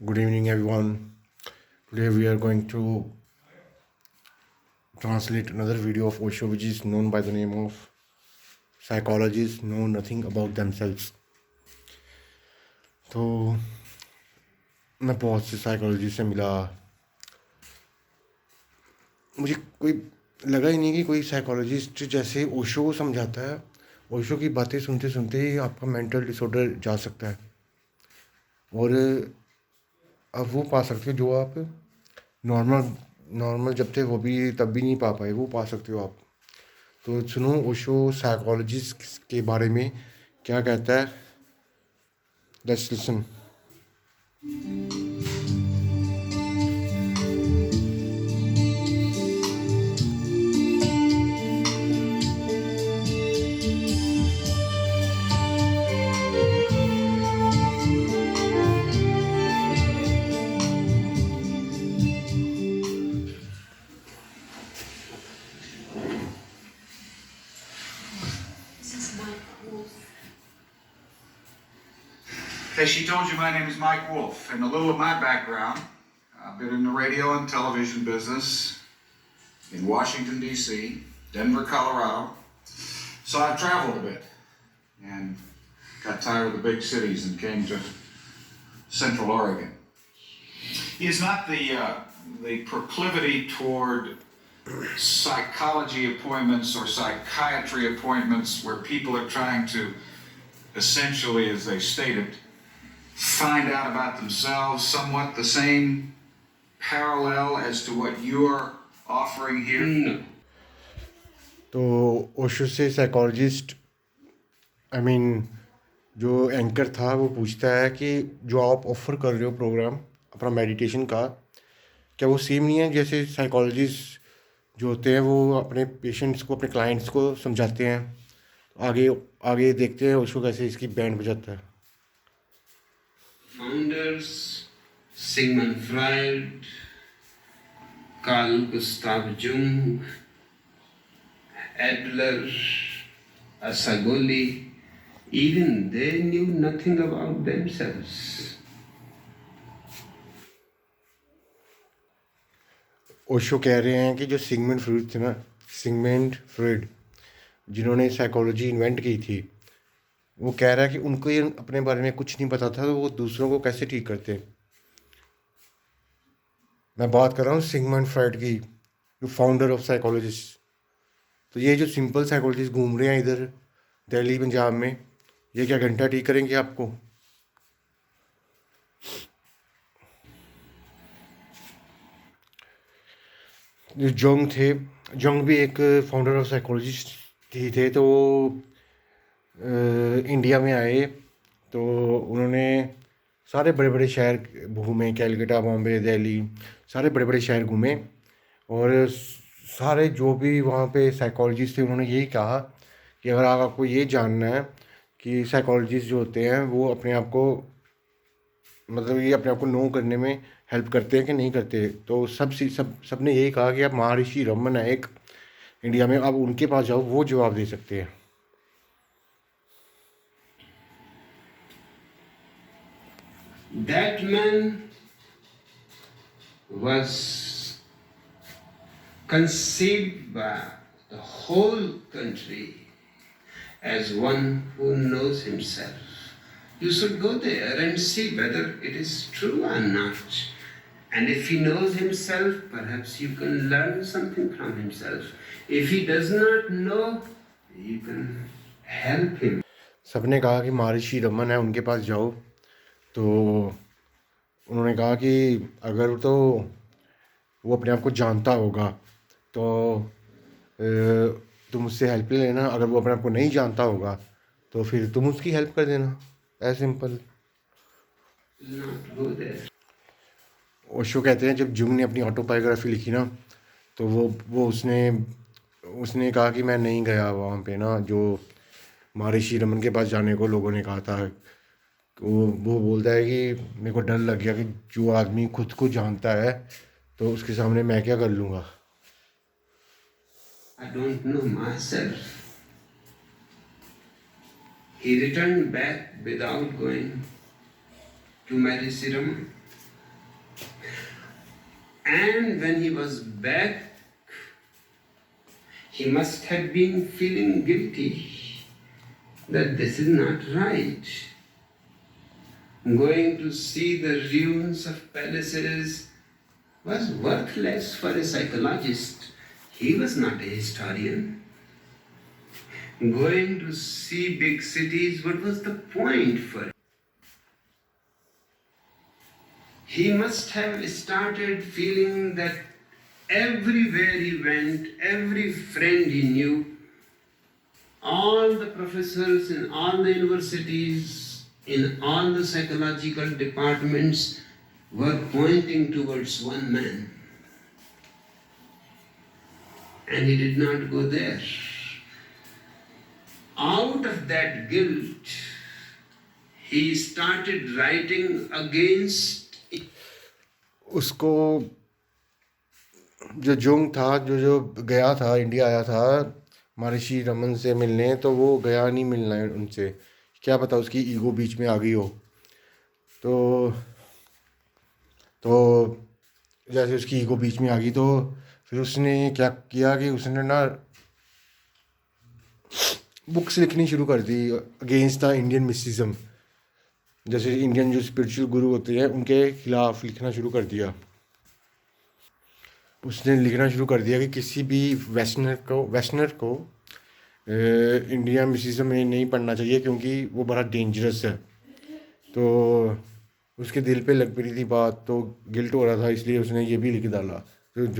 Good evening, everyone. Today we are going to translate another video of Osho, which is known by the name of Psychologists Know Nothing About Themselves. तो मैं बहुत से psychologist से मिला, मुझे कोई लगा ही नहीं कि कोई साइकोलॉजिस्ट जैसे ओशो को समझाता है। ओशो की बातें सुनते सुनते ही आपका मेंटल डिसऑर्डर जा सकता है और अब वो पा सकते हो जो आप नॉर्मल नॉर्मल जब थे वो भी तब भी नहीं पा पाए, वो पा सकते हो आप। तो सुनो ओशो साइकोलॉजिस्ट के बारे में क्या कहता है। Let's listen. As she told you, my name is Mike Wolf, and a little of my background. I've been in the radio and television business in Washington, D.C., Denver, Colorado. So I've traveled a bit and got tired of the big cities and came to Central Oregon. It's not the proclivity toward psychology appointments or psychiatry appointments where people are trying to essentially, as they stated, find out about themselves, somewhat the same parallel as to what you're offering here? No. तो ओशो से psychologist जो anchor था वो पूछता है कि जो आप ऑफ़र कर रहे हो प्रोग्राम अपना मेडिटेशन का, क्या वो सेम नहीं है जैसे साइकोलॉजिस्ट जो होते हैं वो अपने पेशेंट्स को, अपने क्लाइंट्स को समझाते हैं। आगे आगे देखते हैं ओशो कैसे इसकी बैंड बजाता है। Founders Sigmund Freud, Carl Gustav Jung, Adler, Asagoli, even they knew nothing about themselves. Osho कह रहे हैं कि जो सिगमंड फ्रॉइड थे ना, सिगमंड फ्रॉइड जिन्होंने साइकोलॉजी इन्वेंट की थी, वो कह रहा है कि उनको ये अपने बारे में कुछ नहीं पता था तो वो दूसरों को कैसे ठीक करते। मैं बात कर रहा हूँ सिगमंड फ्रॉइड की, जो फाउंडर ऑफ साइकोलॉजिस्ट। तो ये जो सिंपल साइकोलॉजिस्ट घूम रहे हैं इधर दिल्ली पंजाब में, ये क्या घंटा ठीक करेंगे आपको? जो जंग थे, जंग भी एक फाउंडर ऑफ साइकोलॉजिस्ट ही थे। तो वो इंडिया में आए तो उन्होंने सारे बड़े बड़े शहर घूमे, कैलकाटा, बॉम्बे, दिल्ली, सारे बड़े बड़े शहर घूमे और सारे जो भी वहाँ पे साइकोलॉजिस्ट थे उन्होंने यही कहा कि अगर आपको ये जानना है कि साइकोलॉजिस्ट जो होते हैं वो अपने आप को, मतलब ये अपने आप को नो करने में हेल्प करते हैं कि नहीं करते, तो सब ने यही कहा कि आप महर्षि रमन है एक इंडिया में, आप उनके पास जाओ, वो जवाब दे सकते हैं। That man was conceived by the whole country as one who knows himself. You should go there and see whether it is true or not. And if he knows himself, perhaps you can learn something from himself. If he does not know, you can help him. सबने कहा कि महर्षि रमन है, उनके पास जाओ। तो उन्होंने कहा कि अगर तो वो अपने आप को जानता होगा तो तुम उससे हेल्प ले लेना, अगर वो अपने आप को नहीं जानता होगा तो फिर तुम उसकी हेल्प कर देना, ऐसे सिंपल। ओशो कहते हैं जब जुंग ने अपनी ऑटोबायोग्राफी लिखी ना, तो वो उसने कहा कि मैं नहीं गया वहाँ पे ना, जो महर्षि रमन के पास जाने को लोगों ने कहा था। वो बोलता है कि मेरे को डर लग गया कि जो आदमी खुद को जानता है तो उसके सामने मैं क्या कर लूँगा। I don't know myself. He returned back without going to Maharishi Raman. And when he was back, he must have been feeling guilty that this is not right. Going to see the ruins of palaces was worthless for a psychologist. He was not a historian. Going to see big cities, what was the point for him? He must have started feeling that everywhere he went, every friend he knew, all the professors in all the universities, in all the psychological departments were pointing towards one man. And he did not go there. Out of that guilt, he started writing against उसको जो Jung था, जो गया था, India आया था महर्षि रमन से मिलने, तो वो गया नहीं मिलना है उनसे, क्या पता उसकी ईगो बीच में आ गई हो। तो जैसे उसकी ईगो बीच में आ गई तो फिर उसने क्या किया कि उसने ना बुक्स लिखनी शुरू कर दी अगेंस्ट द इंडियन मिस्टिज्म। जैसे इंडियन जो स्पिरिचुअल गुरु होते हैं उनके खिलाफ लिखना शुरू कर दिया। उसने लिखना शुरू कर दिया कि किसी भी वेस्टर्नर को इंडिया मिस्टिज्म में नहीं पढ़ना चाहिए क्योंकि वो बड़ा डेंजरस है। तो उसके दिल पे लग पड़ी थी बात, तो गिल्ट हो रहा था, इसलिए उसने ये भी लिख डाला। तो जो